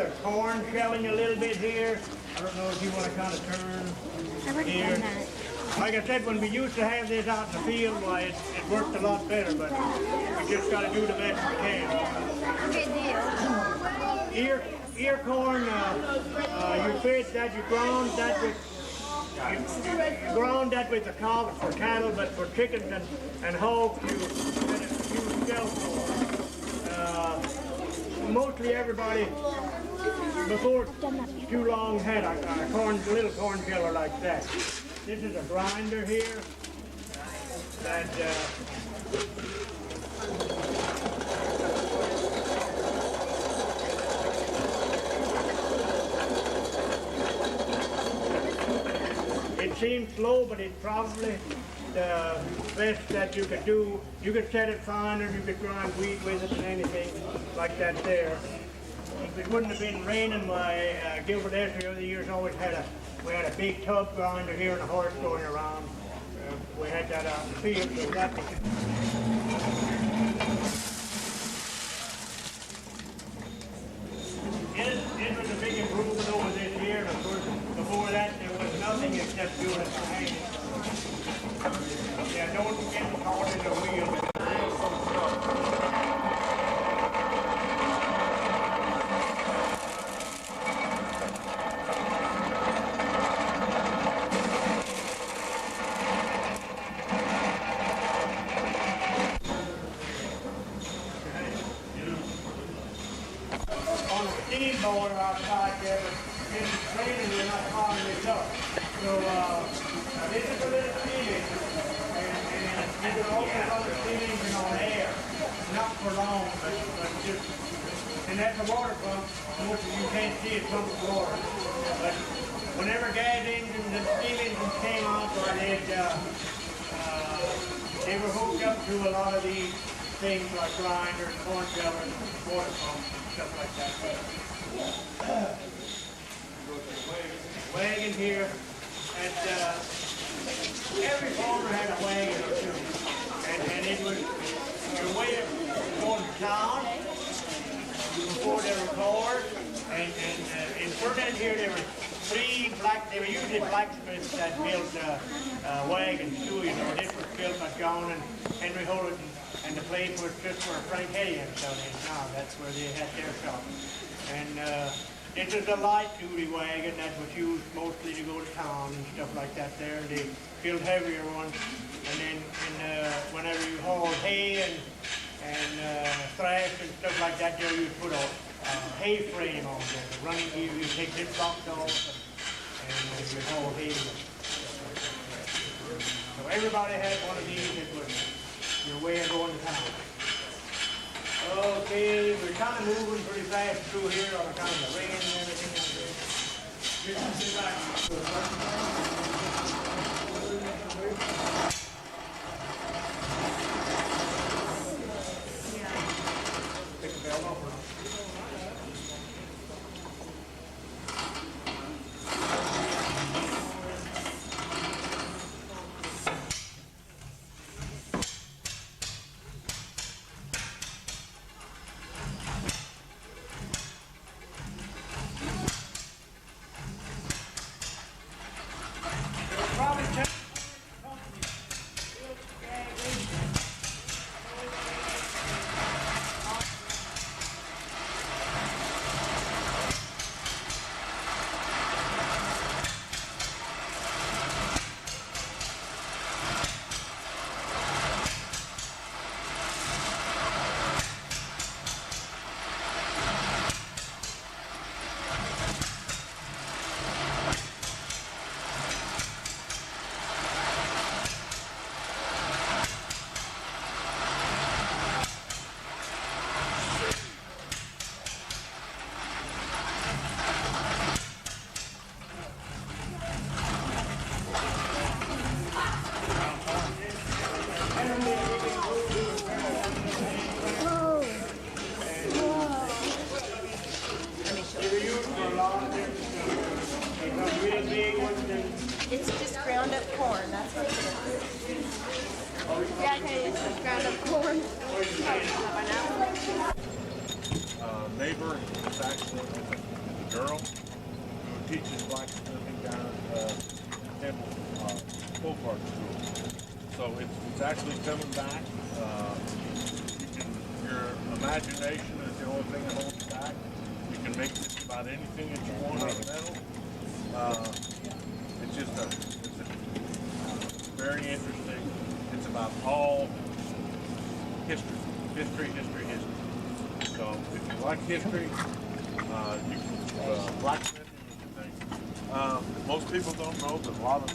they're corn shelling a little bit here. I don't know if you want to kind of turn here. Like I said, when we used to have this out in the field, why it worked a lot better, but we just got to do the best we can. Good deal. Ear corn, you fish that, you ground that with the cow for cattle, but for chickens and hogs, you use shell corn. Mostly everybody before too long had a little corn sheller like that. This is a grinder here that it seems slow, but it's probably the best that you could do. You could set it finer, you could grind wheat with it and anything like that there. If it wouldn't have been raining, my Gilbert Esser over the years always had we had a big tub grinder here and a horse going around. We had that out in the field, so that we could. It was a big improvement over this year, and of course, before that there was nothing except doing it for hand. Yeah, don't get caught in the wheel. On a steamboat outside there, but it's raining, we're not following this up. So this is a little steam engine, and you can also run the steam engine on air, not for long, but just, and that's a water pump. Most of you can't see it pump of water, but whenever gas engines and steam engines came out, they were hooked up to a lot of these things like grinders, corn shellers, water pumps, and stuff like that. Wagon here, and every farmer had a wagon or two, and it was your way of going to town before there were cars, and in Ferdinand here there were they were usually blacksmiths that built wagons too, you know. This was built by John and Henry Holt, and the place was just where Frank Hedion's down in now. That's where they had their shop. And this is a light-duty wagon that was used mostly to go to town and stuff like that there. They built heavier ones. And then whenever you hauled hay and thrash and stuff like that, there you put a hay frame on there. The running gear, you take this box off and you haul hay. So everybody had one of these. It was your way of going to town. Okay, we're kind of moving pretty fast through here on account of the rain and everything out there. Just sit back. Pick the bell off. It's just ground up corn, that's what it is. Yeah, okay, it's just ground up corn. Neighbor is actually girl who teaches blacksmithing down at Temple Folk Art School. So it's actually coming back. Your imagination is the only thing that holds you back. You can make just about anything that you want out of metal. It's very interesting. It's about all history. So if you like history, you can blacksmithing is the thing. Most people don't know that a lot of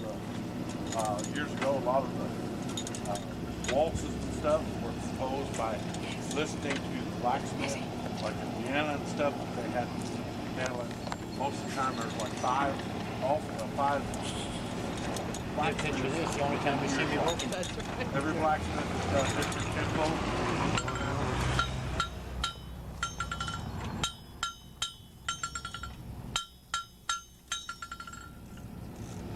the years ago, a lot of the waltzes and stuff were composed by listening to the blacksmith, like in Vienna and stuff. They had most of the time there's like five. My picture of this, the only time you see me working. Every blacksmith has got a different tempo.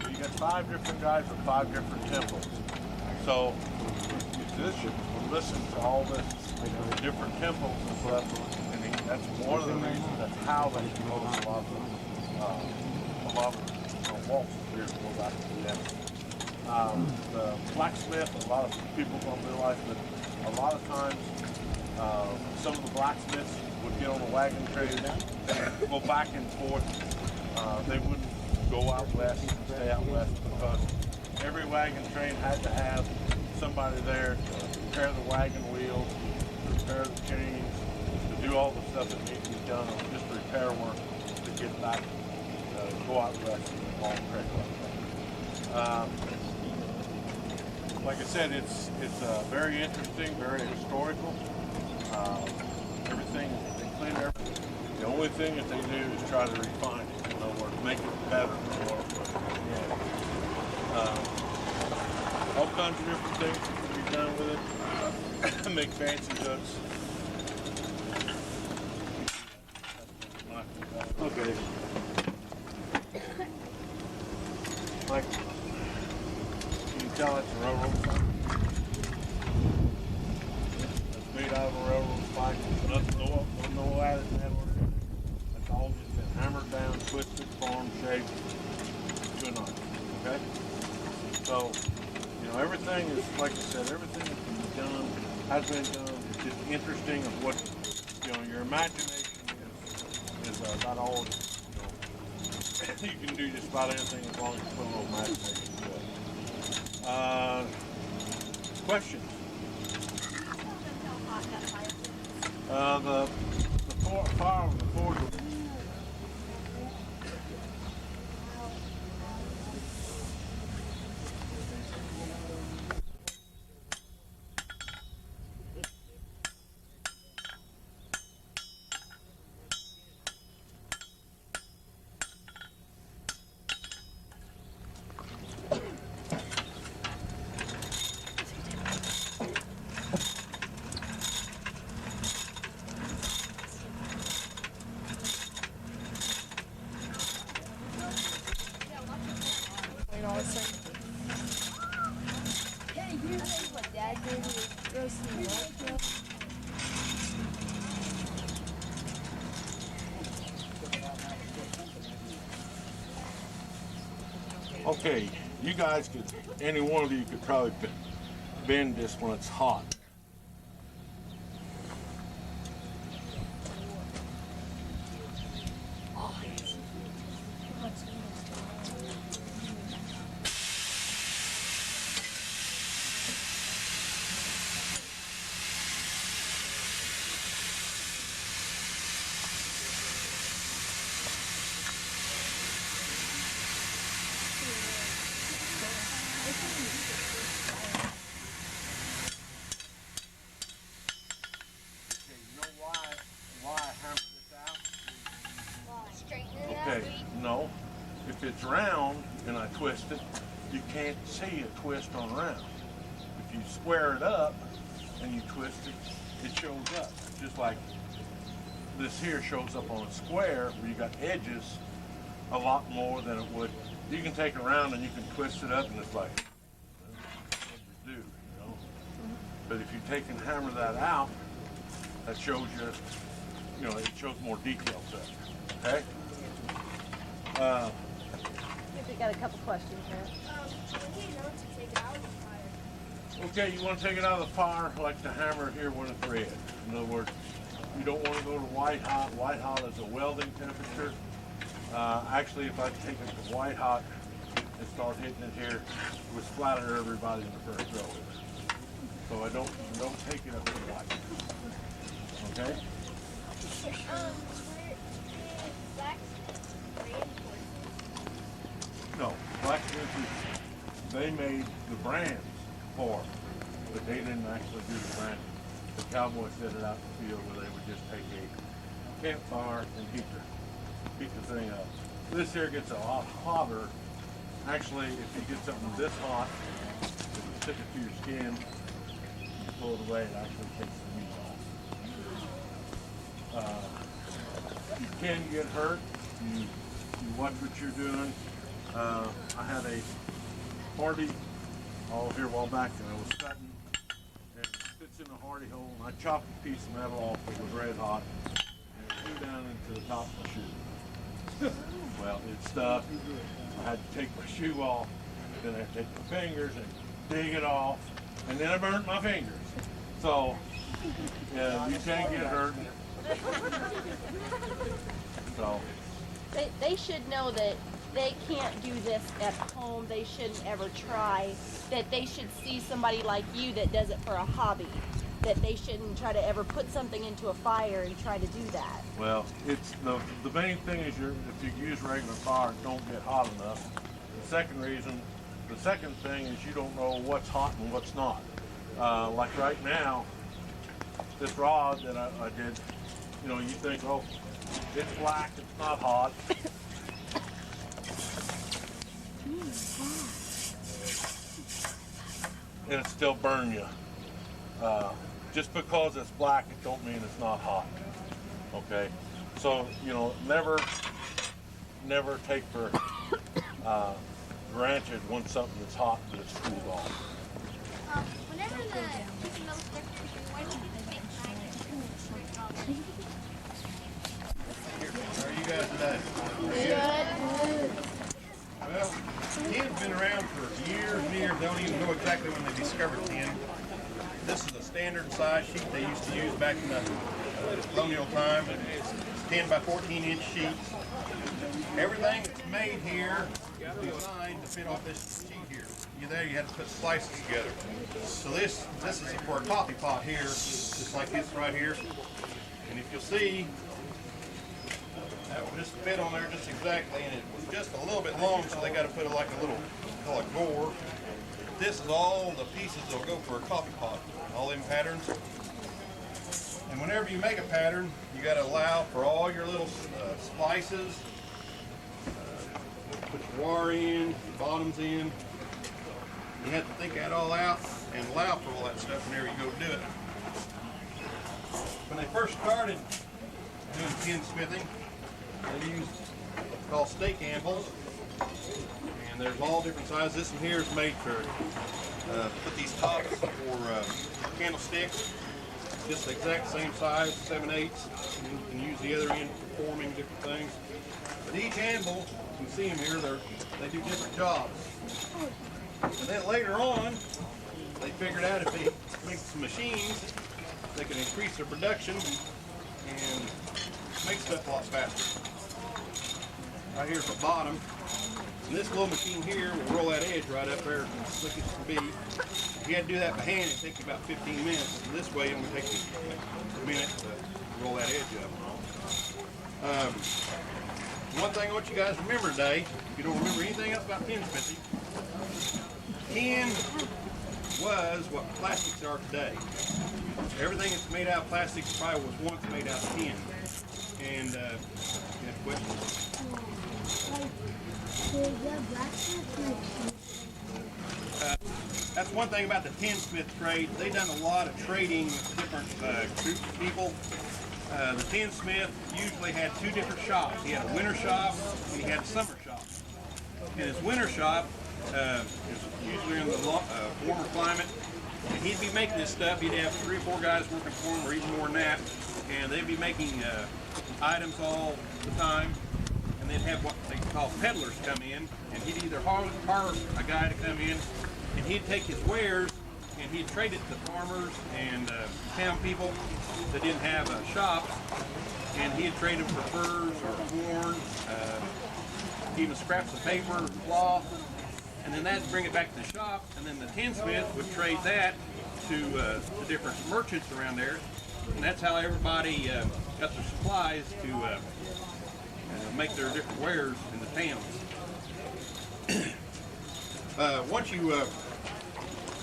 You got 5 different guys with 5 different tempos. So musicians will listen to all this different tempos and stuff, and that's one of the reasons. That's how they compose a lot of waltzes here to go back to the end. The blacksmith, a lot of people don't realize that a lot of times some of the blacksmiths would get on a wagon train and go back and forth. They wouldn't go out west and stay out west because every wagon train had to have somebody there to repair the wagon wheels, to repair the chains, to do all the stuff that needs to be done on just repair work to get back, go out west and long trek like that. Like I said, it's very interesting, very historical. Everything, they clean everything. The only thing that they do is try to refine it. In other words, make it better. All kinds of different things can be done with it. Make fancy hooks. Okay. Like, you can tell it's a railroad spike. It's made out of a railroad spike. Nothing, no added metal or anything. That's all just been hammered down, twisted, formed, shaped to a knife. Okay? So, everything is, like I said, everything that can be done, has been done. It's just interesting of what, your imagination is about all, you can do just about anything as long as you put a little imagination to it. Questions? The fire on the forge. Hey, you know what Dad did with roasting marshmallows? Okay, you guys could, any one of you could probably bend this when it's hot. Okay, no. If it's round and I twist it, you can't see a twist on round. If you square it up and you twist it, it shows up. Just like this here shows up on a square where you got edges a lot more than it would. You can take it around and you can twist it up and it's like, what you do, But if you take and hammer that out, that shows you, it shows more detail to it, okay? We got a couple questions here. When do you know to take it out of the fire? Okay, you want to take it out of the fire like the hammer here when it's red. In other words, you don't want to go to white hot. White hot is a welding temperature. Actually, if I take it to white hot and start hitting it here, it would splatter everybody in the first row. So I don't take it up to white. Okay? No, blacksmiths, they made the brands for them, but they didn't actually do the branding. The cowboys set it out in the field where they would just take a campfire and heat the thing up. This here gets a lot hotter. Actually, if you get something this hot, if you stick it to your skin, you pull it away, it actually takes the meat off. You can get hurt. You watch what you're doing. I had a hardy here a while back, and I was cutting, and it fits in a hardy hole, and I chopped a piece of metal off that was red hot, and it flew down into the top of my shoe. Well, it stuck. I had to take my shoe off, then I had to take my fingers and dig it off, and then I burnt my fingers. So, yeah, you can't get hurt. So. They should know that they can't do this at home. They shouldn't ever try. That they should see somebody like you that does it for a hobby. That they shouldn't try to ever put something into a fire and try to do that. Well, it's the main thing is if you use regular fire, it don't get hot enough. The second thing is you don't know what's hot and what's not. Like right now, this rod that I did, you think, oh, it's black, it's not hot. And it still burn you. Just because it's black, it don't mean it's not hot. Okay, so never take for granted when something that's hot and it's cooled off. Whenever the chicken milk stickers, why don't you take How are you guys today? Well, tin's been around for years and years. They don't even know exactly when they discovered tin. This is a standard size sheet they used to use back in the colonial time. It's 10 by 14 inch sheets. Everything that's made here is designed to fit off this sheet here. You had to put slices together. So this is for a coffee pot here, just like this right here. And if you'll see, that would just fit on there just exactly, and it was just a little bit long, so they got to put it like a little, call it gore. This is all the pieces that'll go for a coffee pot, all them patterns. And whenever you make a pattern, you got to allow for all your little splices. Put your wire in, your bottoms in. You have to think that all out and allow for all that stuff whenever you go do it. When they first started doing tin smithing, they used what's called stake anvils, and there's all different sizes. This one here is made for put these tops for candlesticks, just the exact same size, 7/8. You can use the other end for forming different things. But each anvil, you can see them here, they do different jobs. And then later on, they figured out if they make some machines, they can increase their production and make stuff a lot faster. Right here's the bottom. And this little machine here will roll that edge right up there as slick as it can be. If you had to do that by hand, it takes you about 15 minutes. And this way, it only takes you a minute to roll that edge up. One thing I want you guys to remember today, if you don't remember anything else about tin smithing, tin was what plastics are today. Everything that's made out of plastic probably was once made out of tin. And you have questions? That's one thing about the tinsmith trade. They've done a lot of trading with different groups of people. The tinsmith usually had two different shops. He had a winter shop and he had a summer shop. In his winter shop, is usually in the warmer climate, and he'd be making this stuff. He'd have 3 or 4 guys working for him, or even more than that, and they'd be making items all the time. And they'd have what they call peddlers come in, and he'd either hire a guy to come in, and he'd take his wares and he'd trade it to farmers and town people that didn't have a shop, and he'd trade them for furs or corn, even scraps of paper, cloth, and then that'd bring it back to the shop, and then the tinsmith would trade that to the different merchants around there, and that's how everybody got their supplies to make their different wares in the towns. Once you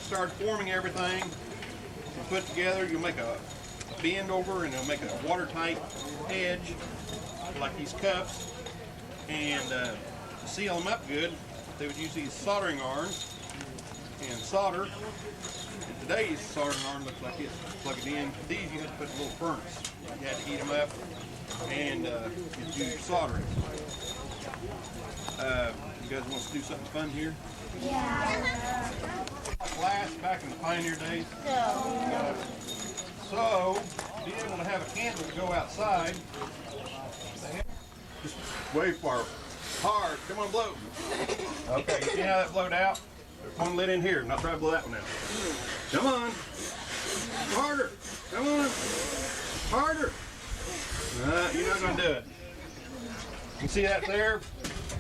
start forming everything and put together, you'll make a bend over and it'll make a watertight edge like these cups, and to seal them up good they would use these soldering irons and solder. And today's soldering iron looks like this. Plug it in. These you had to put in a little furnace. You had to heat them up and you do your soldering. You guys want to do something fun here? Yeah. Glass back in the pioneer days. No. So, to be able to have a candle to go outside, just wave for hard. Come on, blow. Okay, you see how that blowed out? There's one lit in here. Now try to blow that one out. Come on. Harder. Come on. Harder. You're not going to do it. You see that there?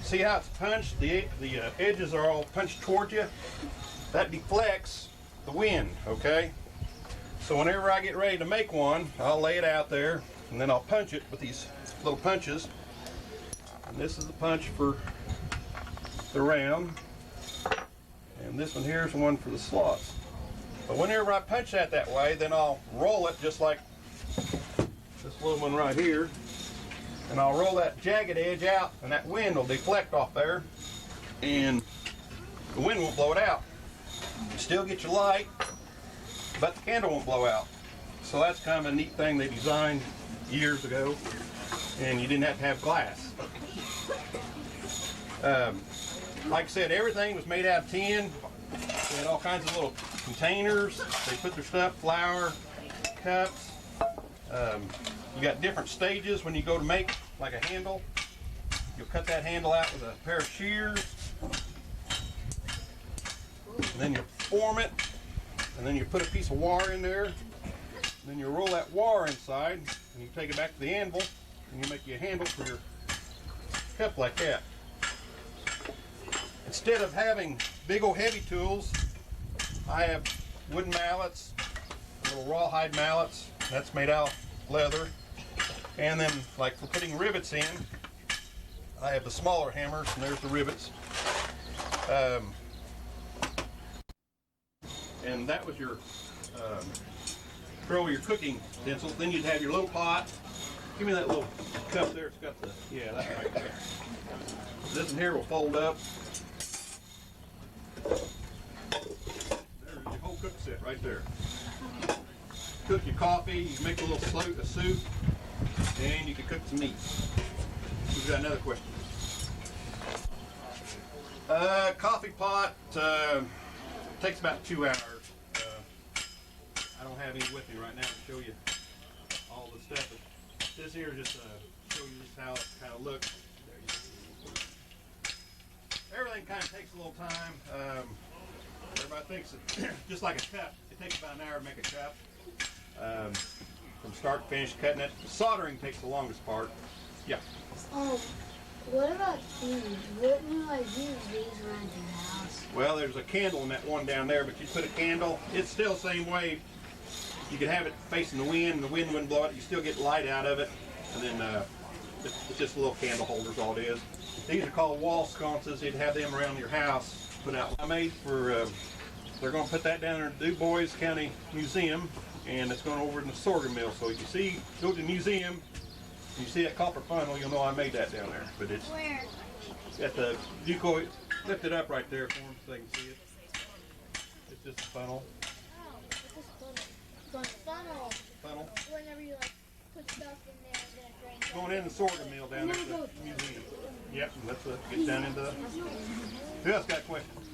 See how it's punched? The edges are all punched towards you. That deflects the wind, okay? So whenever I get ready to make one, I'll lay it out there, and then I'll punch it with these little punches. And this is the punch for the round, and this one here is the one for the slots. But whenever I punch that way, then I'll roll it just like this little one right here, and I'll roll that jagged edge out, and that wind will deflect off there, and the wind won't blow it out. You still get your light, but the candle won't blow out. So that's kind of a neat thing they designed years ago, and you didn't have to have glass. Like I said, everything was made out of tin. They had all kinds of little containers. They put their stuff, flour, cups. You got different stages when you go to make like a handle. You'll cut that handle out with a pair of shears. And then you form it. And then you put a piece of wire in there. And then you roll that wire inside. And you take it back to the anvil. And you make you a handle for your cup like that. Instead of having big old heavy tools, I have wooden mallets, little rawhide mallets. That's made out of leather. And then, like for putting rivets in, I have the smaller hammers, and there's the rivets. And that was your throw your cooking utensils. Then you'd have your little pot. Give me that little cup there. It's got the, yeah, that's right there. This one here will fold up. There's your whole cook set right there. Cook your coffee, you can make a little soup, and you can cook some meat. We've got another question. Coffee pot takes about 2 hours. I don't have any with me right now to show you all the stuff. But this here is just to show you just how it kind of looks. Everything kind of takes a little time. Everybody thinks that just like a cup, it takes about an hour to make a cup. From start to finish cutting it. Soldering takes the longest part. Yeah. What about these? Wouldn't you like use these around your house? Well, there's a candle in that one down there, but you put a candle, it's still the same way. You could have it facing the wind wouldn't blow it. You still get light out of it, and then it's just little candle holders, all it is. These are called wall sconces. You'd have them around your house. Put out. I made for. They're going to put that down there at Du Bois County Museum, and it's going over in the sorghum mill. So if you see, go to the museum, and you see that copper funnel, you'll know I made that down there. But it's Where? at the. You go lift it up right there for them so they can see it. It's just a funnel. Oh, it's a funnel. Funnel. Whenever you like put stuff in there, then it drains. Going in the sorghum mill down there at the museum. Yep, let's get down into the. Who else got questions?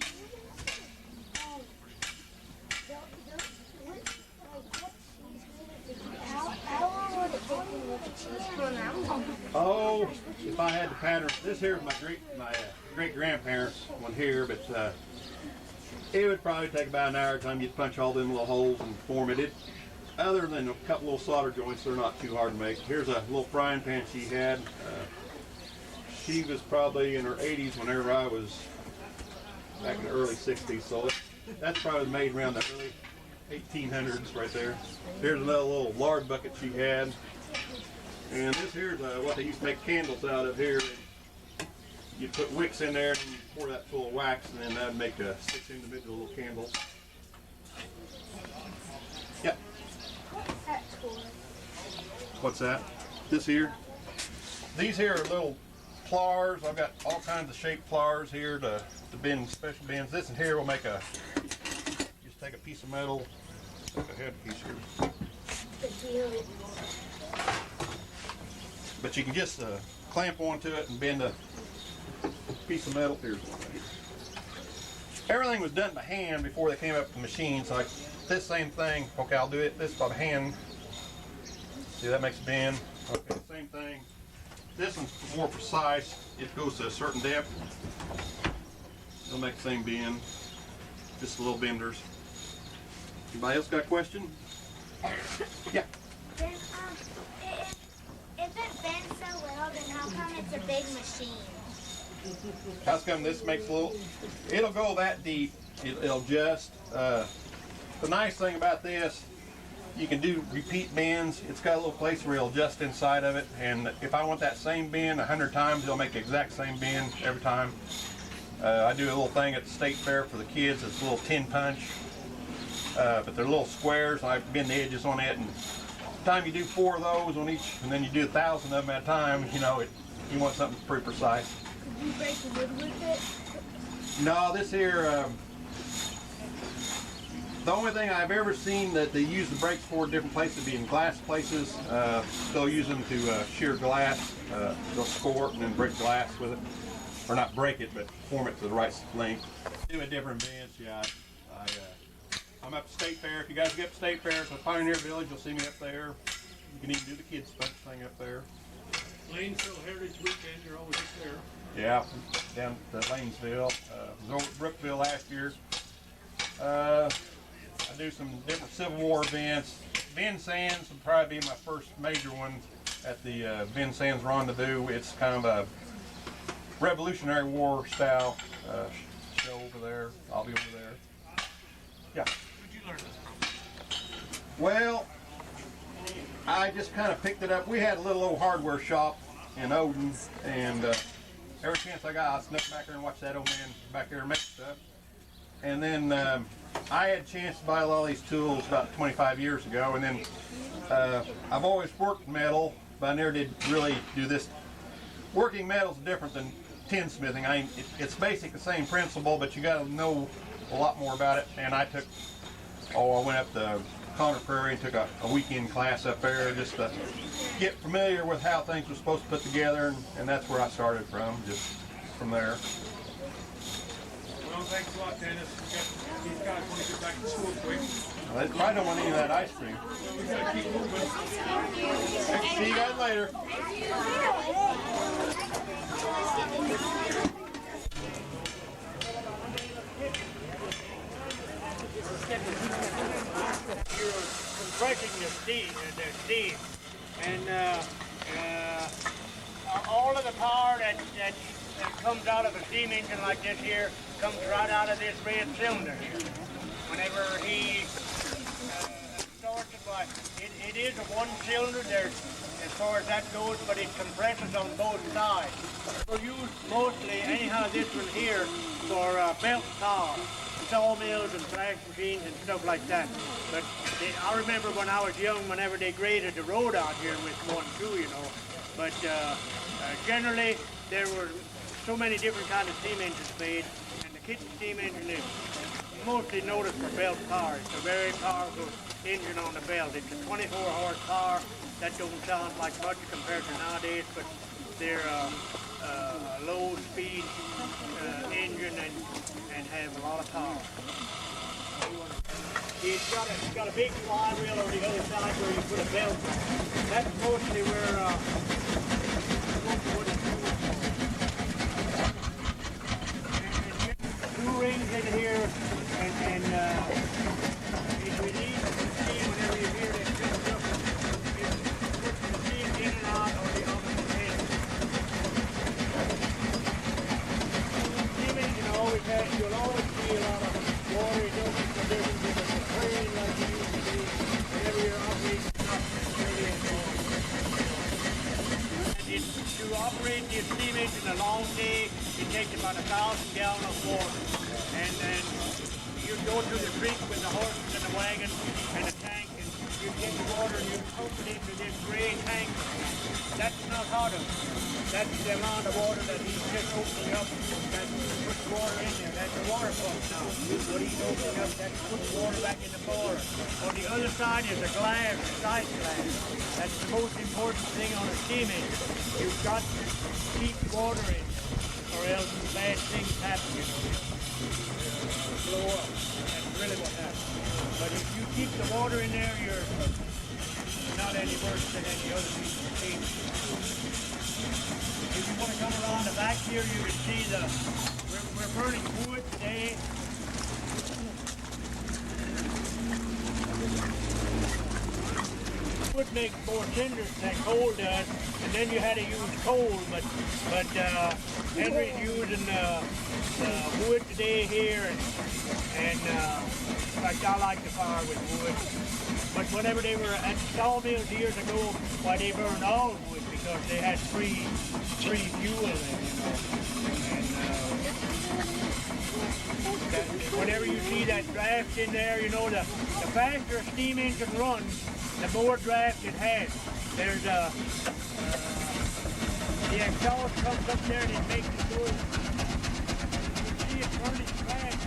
How long would it take you to look at cheese one out? Oh, if I had the pattern, this here is my great grandparents one here, but it would probably take about an hour time you'd punch all them little holes and form it. Other than a couple little solder joints, they're not too hard to make. Here's a little frying pan she had. She was probably in her 80s whenever I was back in the early 60s, so that's probably made around the early 1800s right there. Here's another little lard bucket she had. And this here's what they used to make candles out of here. You put wicks in there and you pour that full of wax, and then that would make 6 individual little candles. Yep. That's cool. What's that? This here? These here are little pliers. I've got all kinds of shaped pliers here to bend special bends. This in here will make just take a piece of metal, like a head piece here. But you can just clamp onto it and bend a piece of metal. Here's one. Everything was done by hand before they came up with the machines. Like this same thing. Okay, I'll do it this by hand. See, that makes a bend. Okay, same thing. This one's more precise. It goes to a certain depth. It'll make the same bend. Just little benders. Anybody else got a question? Yeah. Then, if it bends so well, then how come it's a big machine? How's come this makes a little? It'll go that deep. It'll just. The nice thing about this, you can do repeat bends. It's got a little place where it'll adjust inside of it, and if I want that same bend 100 times, it'll make the exact same bend every time. I do a little thing at the state fair for the kids. It's a little tin punch, but they're little squares, and I bend the edges on it. And the time you do 4 of those on each, and then you do 1,000 of them at a time, you know, you want something pretty precise. Could you break the wood with it? No, this here. The only thing I've ever seen that they use the brakes for different places would be in glass places. They'll use them to shear glass. They'll score it and then break glass with it. Or not break it, but form it to the right length. Do a different bends, yeah. I'm up at State Fair. If you guys get up to State Fair, it's a Pioneer Village, you'll see me up there. You can even do the kids' thing up there. Lanesville Heritage Weekend, you're always up there. Yeah, down to Lanesville. Was over at Brookville last year. I do some different Civil War events. Vincennes would probably be my first major one at the Vincennes Rendezvous. It's kind of a Revolutionary War style show over there. I'll be over there. Yeah. Where'd you learn this from? Well, I just kind of picked it up. We had a little old hardware shop in Odin, and every chance I got, I snuck back there and watch that old man back there make stuff. And then I had a chance to buy a lot of these tools about 25 years ago, and then I've always worked metal, but I never did really do this. Working metal is different than tinsmithing. It's basically the same principle, but you got to know a lot more about it. And I went up to Conner Prairie and took a weekend class up there just to get familiar with how things were supposed to put together, and that's where I started from, just from there. Well, thanks a lot, Dennis. These guys want to get back to school quick. Well, they probably don't want any of that ice cream. We gotta keep moving. See you guys later. You're compressing the steam, and all of the power that comes out of a steam engine like this here comes right out of this red cylinder here. Whenever he starts it, but it is a one cylinder there as far as that goes, but it compresses on both sides. We'll use mostly, anyhow, this one here for belt saws, sawmills and thrash machines and stuff like that. But I remember when I was young, whenever they graded the road out here with one too, you know. But generally, there were so many different kinds of steam engines made, and the kitchen steam engine is mostly noted for belt power. It's a very powerful engine on the belt. It's a 24 horsepower. That don't sound like much compared to nowadays, but they're a low speed engine and have a lot of power. It's got a big flywheel on the other side where you put a belt. That's mostly where two rings in here, and if you need to see whenever you hear that jump up, you put the steam in and out of the opposite end. Steaming, you'll always see a lot of water. It don't make no difference if it's a crane like you used to do whenever you're operating up early in the morning. To operate the steam engine a long day, it takes about 1,000 gallons of water. And then you go to the creek with the horses and the wagon and the tank, and you get the water and you pump it into this gray tank. That's not hot enough. That's the amount of water that he's just opening up. That puts water in there. That's the water pump now. What he's opening up, that puts water back in the boiler. On the other side is a glass, a side glass. That's the most important thing on a steam engine. You've got to keep water in there, or else bad things happen. Blow up. That's really what happens. But if you keep the water in there, you're not any worse than any other piece of steam. If you want to come around the back here, you can see we're burning wood today. Wood makes more cinders than coal does, and then you had to use coal, but Henry's using wood today here, and in fact I like to fire with wood. But whenever they were at sawmills years ago, why they burned all wood because they had free fuel in it, And whenever you see that draft in there, the faster a steam engine runs, the more draft it has. There's the exhaust comes up there and it makes it go. You see it running fast.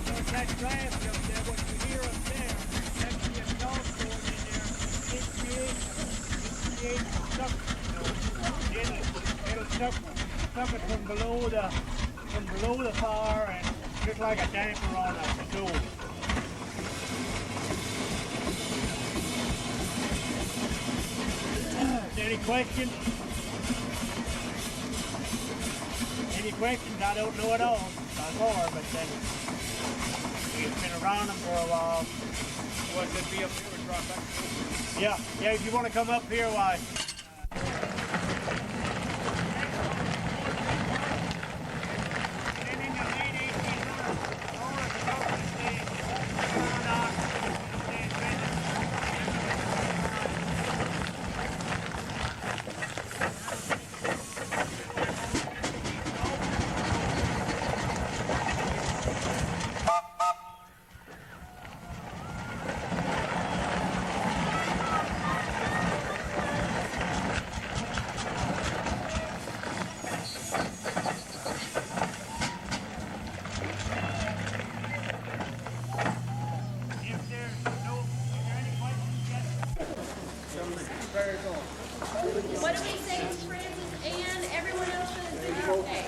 There's that draft up there, what you hear up there, that's the exhaust going in there. It creates suction, It'll suck it from below the fire, and just like a damper on a stove. Any questions? Any questions? I don't know at all by far, but then it's been around them for a while. Well, it could be up here with drop back. Yeah, if you want to come up here, why? What do we say to Francis and everyone else for the birthday?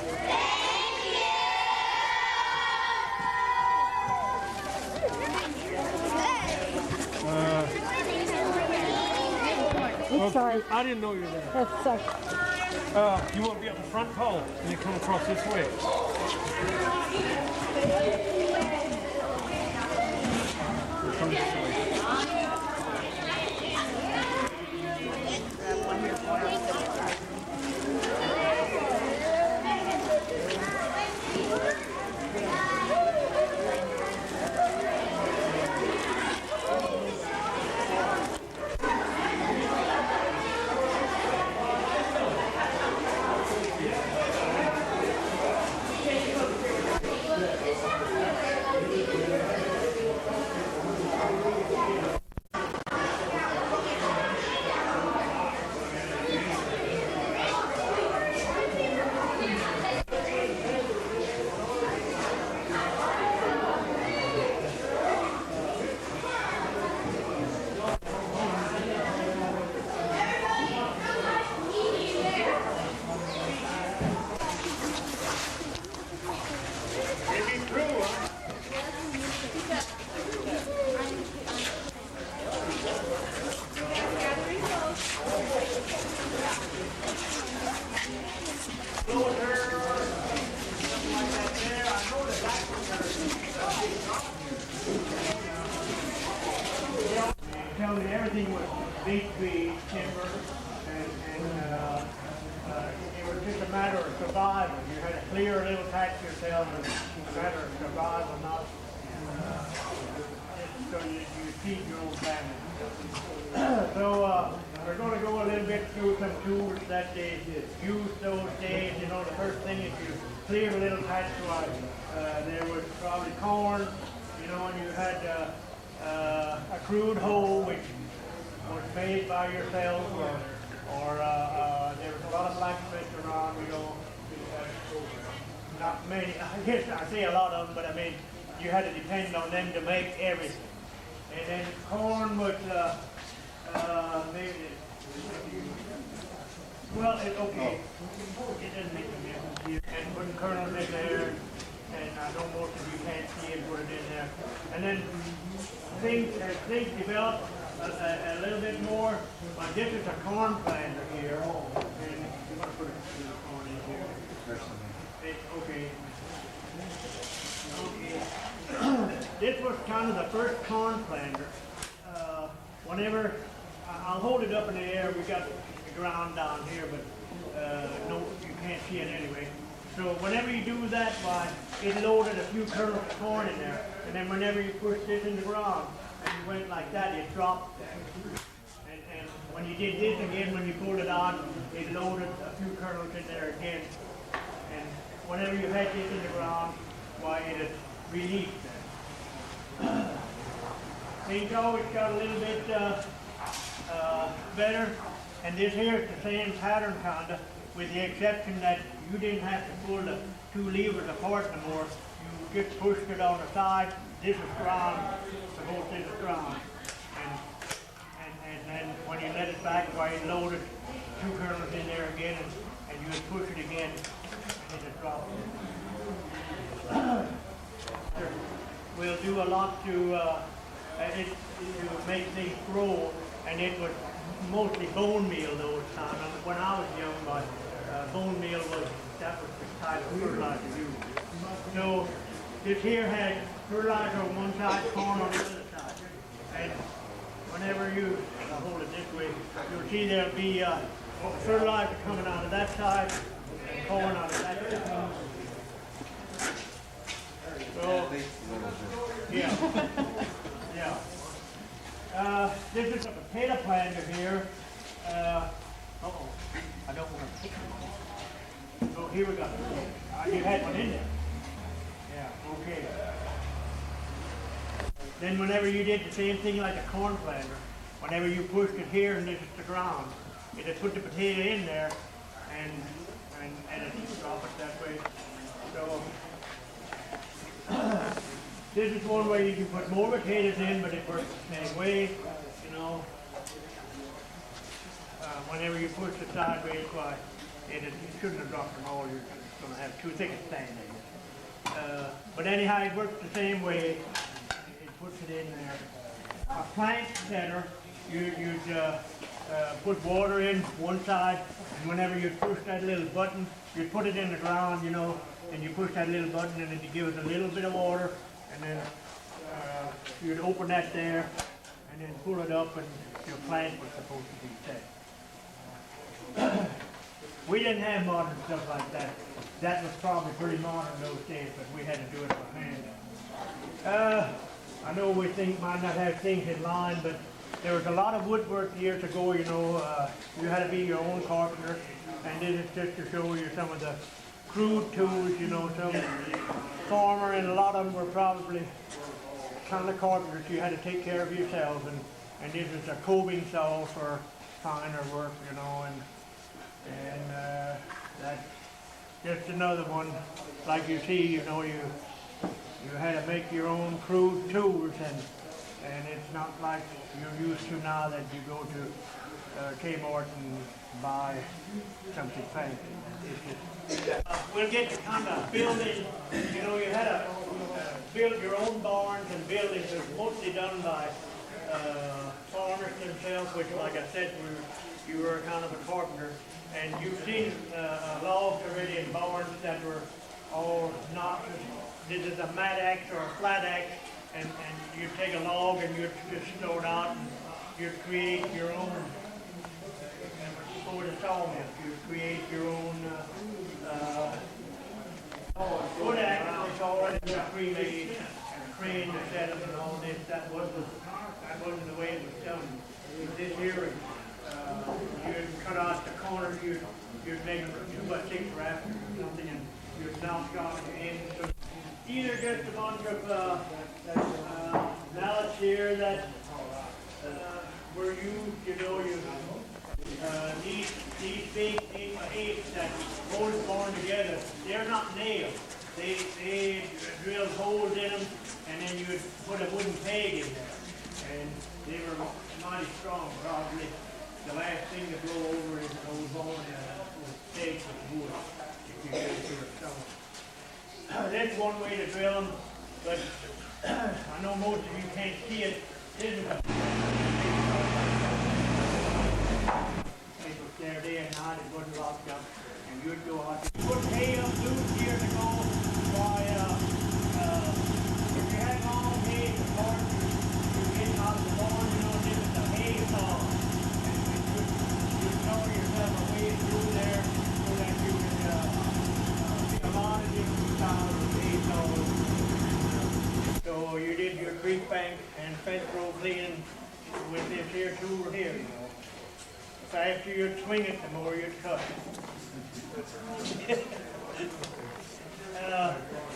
Sorry. I didn't know you were there. That's sorry. You want to be up the front pole and then come across this way. floater, something like that there. I know that that's tell me everything was beach tree timber, and it was just a matter of survival. You had to clear a little patch yourself, and it was a matter of survival, not just so you feed your own family. So we're going to go a little bit through some tools that they used those days. You know, the first thing is you clear a little patch like there was probably corn, you know, and you had a crude hoe which was made by yourself, or there was a lot of blacksmiths around, you know. Not many, I guess I say a lot of them, but I mean, you had to depend on them to make everything. And then corn was maybe, well, okay, it doesn't make a difference here. And putting kernels in there, and I know most of you can't see it, put it in there. And then as things develop a little bit more, like this is a corn planter here, and you want to put a corn in here. Okay. This was kind of the first corn planter. Whenever, I'll hold it up in the air, we got the ground down here, but no, you can't see it anyway. So whenever you do that, why, it loaded a few kernels of corn in there, and then whenever you push this in the ground, and you went like that, it dropped. And when you did this again, when you pulled it out, it loaded a few kernels in there again. And whenever you had this in the ground, why, it released that. Things always got a little bit better, and this here is the same pattern kinda, with the exception that you didn't have to pull the two levers apart anymore. You just pushed it on the side. This is ground, the whole thing is ground. And then when you let it back, why, it loaded two kernels in there again, and you would push it again, and it dropped. We'll do a lot to make things grow, and it was mostly bone meal those times. When I was young, but bone meal was the type of fertilizer used. So this here had fertilizer on one side, corn on the other side. And whenever you hold it this way, you'll see there'll be fertilizer coming out of that side and corn out of that side. So, yeah. This is a potato planter here. Uh-oh, I don't want to pick it. So here we go. You had one in there. Yeah, okay. Then whenever you did the same thing like a corn planter, whenever you pushed it here and this is the ground, it had put the potato in there and it drop it that way. So this is one way you can put more potatoes in, but it works the same way, you know. Whenever you push it sideways, why, it shouldn't have dropped them all. You're going to have too thick a stand in. But anyhow, it works the same way. It puts it in there. A plant setter, you'd put water in one side, and whenever you push that little button, you put it in the ground, you know, and you push that little button, and it gives it a little bit of water, and then you'd open that there, and then pull it up, and your plant was supposed to be set. We didn't have modern stuff like that. That was probably pretty modern those days, but we had to do it by hand. I know we might not have things in line, but there was a lot of woodwork years ago, you know. You had to be your own carpenter, and this is just to show you some of the crude tools, you know. Some farmer, and a lot of them were probably kind of carpenters. You had to take care of yourself, and this is a coving saw for finer work, you know, and that's just another one. Like you see, you know, you had to make your own crude tools, and it's not like you're used to now that you go to Kmart and buy something fancy. We'll get to kind of building, you know, you had to build your own barns and buildings. It was mostly done by farmers themselves, which, like I said, you were kind of a carpenter. And you've seen logs already in that were all not, this is a mat axe or a flat axe, and you'd take a log and you'd just throw it out and you'd create your own, before the sawmill, you'd create your own wood axe, they call it, and you'd pre-made and crane to set them and all this. That wasn't the way it was done. This here, you'd cut out the corners, you'd make a 2x6 raft or something, and you'd knock off the end. So either just a bunch of mallets here that were used, these big 8x8s that both born together, they're not nailed. They drilled holes in them, and then you would put a wooden peg in there. And they were mighty strong, probably. The last thing to blow over is those bone with stakes with wood, if you get it to a stone. That's one way to drill them, but I know most of you can't see it. This is a it was there day and night, it wasn't locked up, and you'd go out. You put hay up loose years ago, why, if you had long hay, the corn, you'd get out of the barn, this is a hay saw, and you'd throw yourself a way through there so that you could see a lot of different styles of hay saws. So you did your creek bank and fence row cleaning with this here tool here, The faster you'd swing it, the more you'd cut.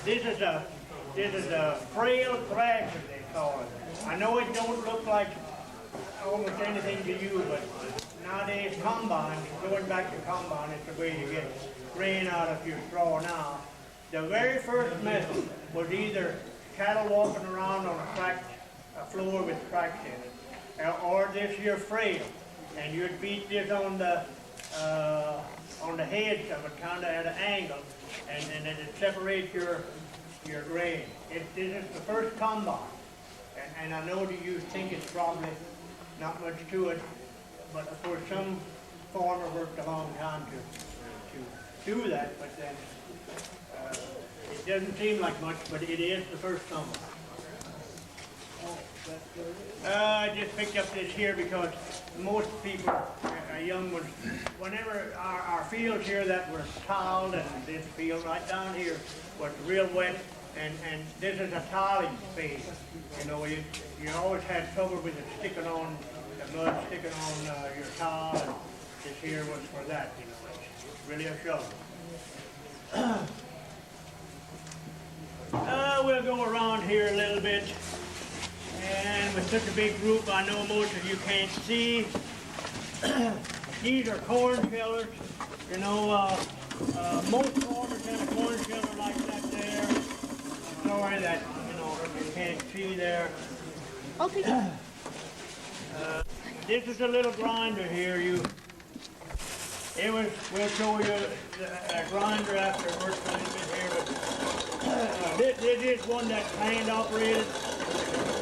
This is a frail thrasher, they call it. I know it don't look like almost anything to you, but nowadays combine, going back to combine, is the way to get grain out of your straw now. The very first method was either cattle walking around on a floor with cracks in it, or this here frail. And you'd beat this on the heads of it, kind of at an angle, and it'd separate your grain. This is the first combine, and I know that you think it's probably not much to it, but of course some farmer worked a long time to do that, but then it doesn't seem like much, but it is the first combine. I just picked up this here because most people, young ones, whenever our fields here that were tiled, and this field right down here was real wet, and this is a tiling space. You always had trouble with it sticking on, the mud sticking on your tile, and this here was for that, it's really a shovel. We'll go around here a little bit. And with such a big group, I know most of you can't see. These are corn shellers. Most farmers have a corn sheller like that there. Sorry that, you can't see there. Okay. This is a little grinder here. We'll show you a grinder after it works a little bit here. But this is one that's hand operated.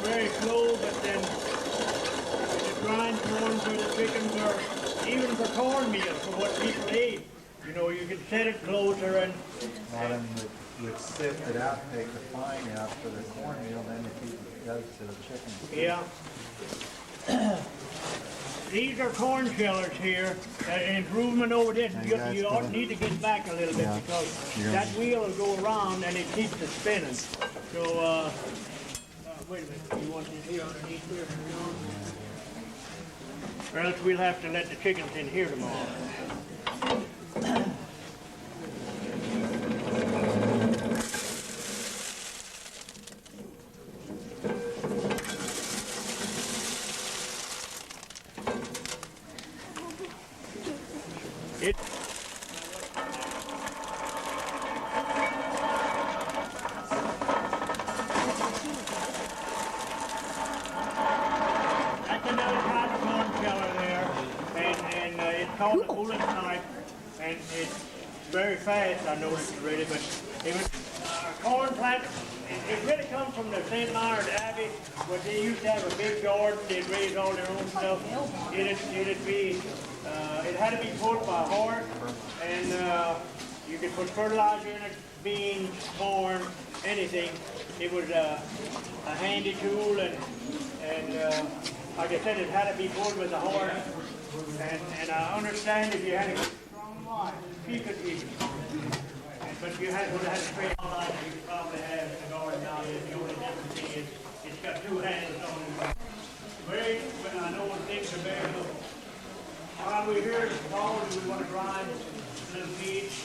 Very slow, but then it grinds corn for the chickens, or even for cornmeal, for what people eat. You can set it closer and... Well, then you'd sift it out, take the fine out for the cornmeal, then you feed the goats to the chickens. Yeah. These are corn shellers here. An improvement over this. You ought need to get back a little bit because that wheel will go around and it keeps it spinning. So, wait a minute, you want this here underneath here? Or else we'll have to let the chickens in here tomorrow. That's another type of corn sheller there, and it's called a bullet type, and it's very fast, I noticed already, but it was corn plant. It really comes from the St. Leonard Abbey, where they used to have a big garden. They'd raise all their own stuff. It had to be pulled by a horse, and You could put fertilizer in it, beans, corn, anything. It was a handy tool, and like I said, it had to be pulled with a horse. And I understand if you had a strong line, keep it even. But if you would have had a straight line, you probably have a garden nowadays. The only difference is it's got two handles on it. Very, I know when things are very low. While we're here, Paul, do we want to grind a little peach?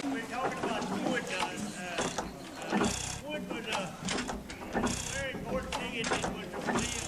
We're talking about wood. Wood was a very important thing. It was the wheel.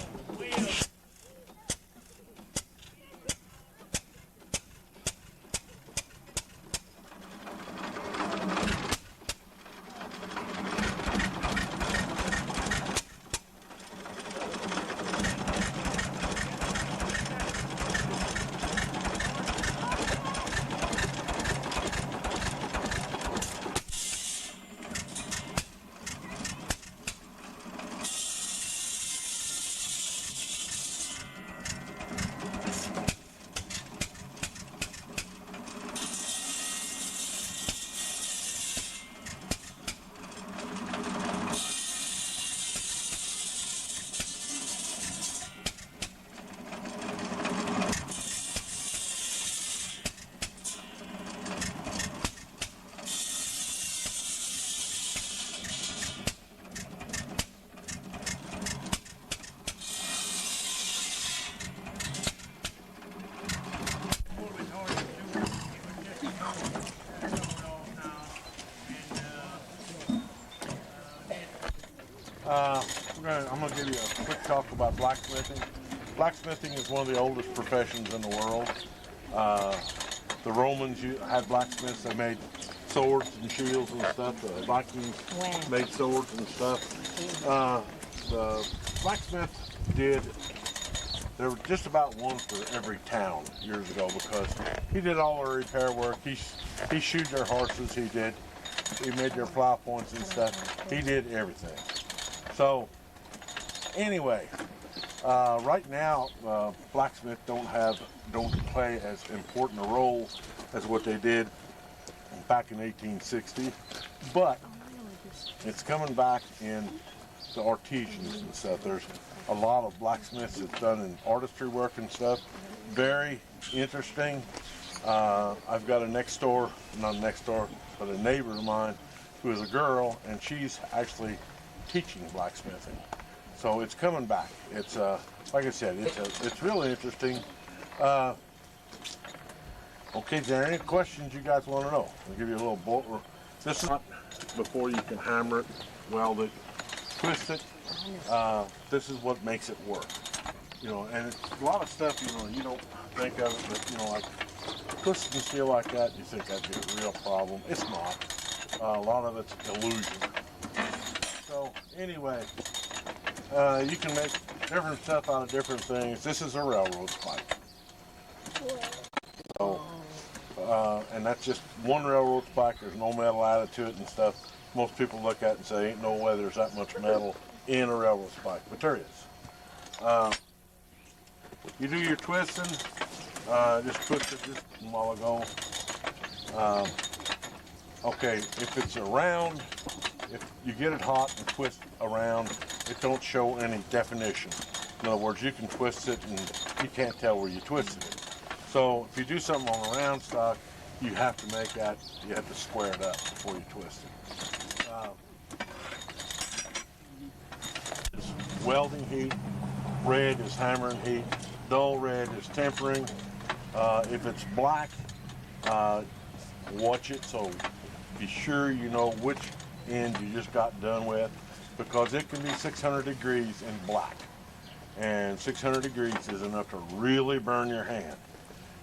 I'm going to give you a quick talk about blacksmithing. Blacksmithing is one of the oldest professions in the world. The Romans had blacksmiths. They made swords and shields and stuff. The Vikings made swords and stuff. The blacksmith there was just about one for every town years ago, because he did all the repair work. He shoed their horses. He made their plow points and stuff. He did everything. So anyway, right now, blacksmiths don't play as important a role as what they did back in 1860, but it's coming back in the artisans and stuff. There's a lot of blacksmiths that's done in artistry work and stuff. Very interesting. I've got not a next door, but a neighbor of mine who is a girl, and she's actually teaching blacksmithing. So it's coming back. It's like I said, it's really interesting. Okay, is there any questions you guys want to know? I'll give you a little bolt. This is not before you can hammer it, weld it, twist it. This is what makes it work. And it's a lot of stuff, you don't think of it, but like twisting steel like that, you think that'd be a real problem. It's not. A lot of it's illusion. So anyway, you can make different stuff out of different things. This is a railroad spike. So, and that's just one railroad spike. There's no metal added to it and stuff. Most people look at it and say, ain't no way there's that much metal in a railroad spike, but there is. You do your twisting, just twisted just a while ago. Okay, if it's around, if you get it hot and twist around, it don't show any definition. In other words, you can twist it and you can't tell where you twisted it. So if you do something on a round stock, you have to square it up before you twist it. It's welding heat, red is hammering heat, dull red is tempering. If it's black, watch it, so be sure you know which end you just got done with, because it can be 600 degrees in black, and 600 degrees is enough to really burn your hand.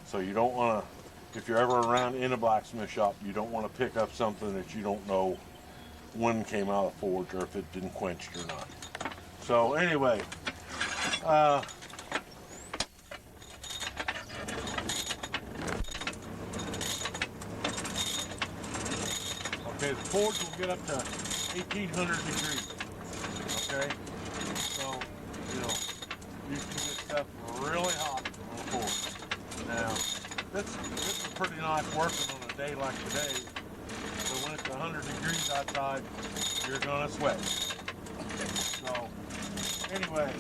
So you don't want to, if you're ever around in a blacksmith shop, you don't want to pick up something that you don't know wind came out of the forge or if it didn't quench it or not. So anyway, okay, the forge will get up to 1800 degrees. Okay, so you know you can get stuff really hot on the forge. Now this is pretty nice working on a day like today. But when it's 100 degrees outside, you're gonna sweat. So anyway,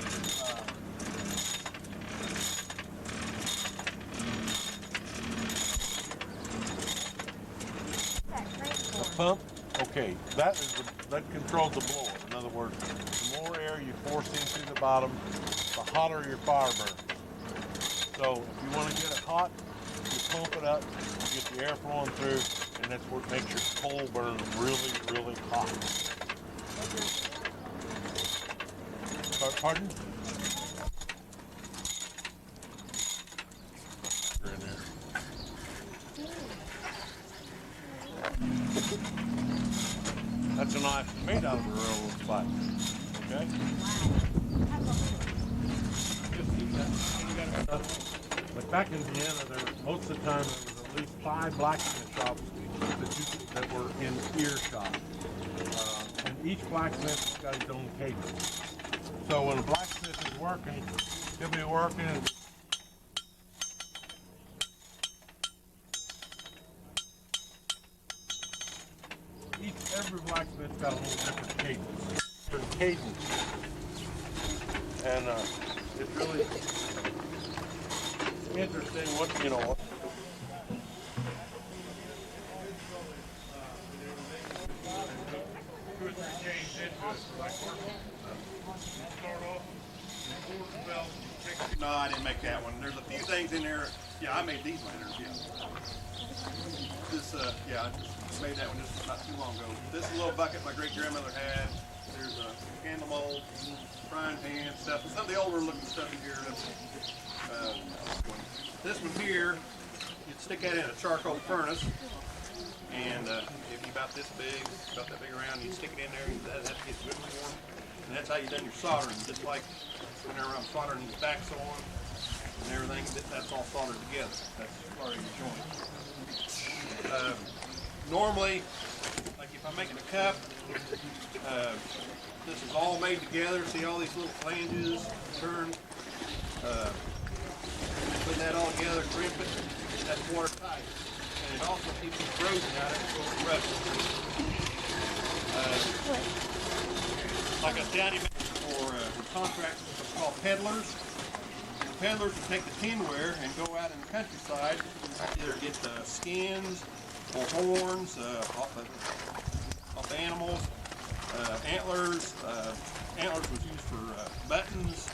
the pump, okay, that controls the blower. In other words, the more air you force into the bottom, the hotter your fire burns. So if you want to get it hot, you pump it up, get the air flowing through, and that's what makes your coal burn really, really hot. Pardon? In there. That's a knife made out of a railroad spike. Okay? But back in Vienna, most of the time there was at least 5 blacksmith shops that were in earshot. And each blacksmith has got his own cadence. So when a blacksmith is working, he'll be working and every blacksmith's got a little different cadence. And it's really interesting what, you know, No, I didn't make that one. There's a few things in there. Yeah, I made these lanterns, yeah. This, yeah, I just made that one just not too long ago. This is a little bucket my great-grandmother had. There's a candle mold, frying pan, stuff. And some of the older looking stuff in here. This one here, you'd stick that in a charcoal furnace. And it'd be about this big, about that big around. You'd stick it in there, and that gets good warm. And that's how you done your soldering, just like whenever I'm soldering these backs on and everything, that's all soldered together. That's part of your joint. Normally, like if I'm making a cup, this is all made together. See all these little flanges turned. Putting that all together, crimp it, that's watertight. And it also keeps the corrosion out of it so it's rusted. Like a daddy for contracts called peddlers. Peddlers will take the tinware and go out in the countryside, either get the skins or horns off the animals, antlers. Antlers was used for buttons,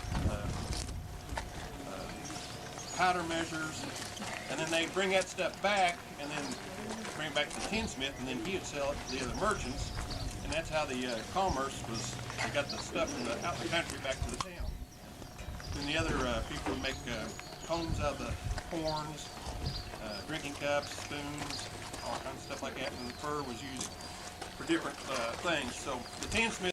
powder measures, and then they bring that stuff back and then bring it back to the tinsmith, and then he would sell it to the other merchants, and that's how the commerce was. They got the stuff from out the country back to the town. Then the other people would make combs out of the horns, drinking cups, spoons, all kinds of stuff like that, and the fur was used for different things. So the tinsmith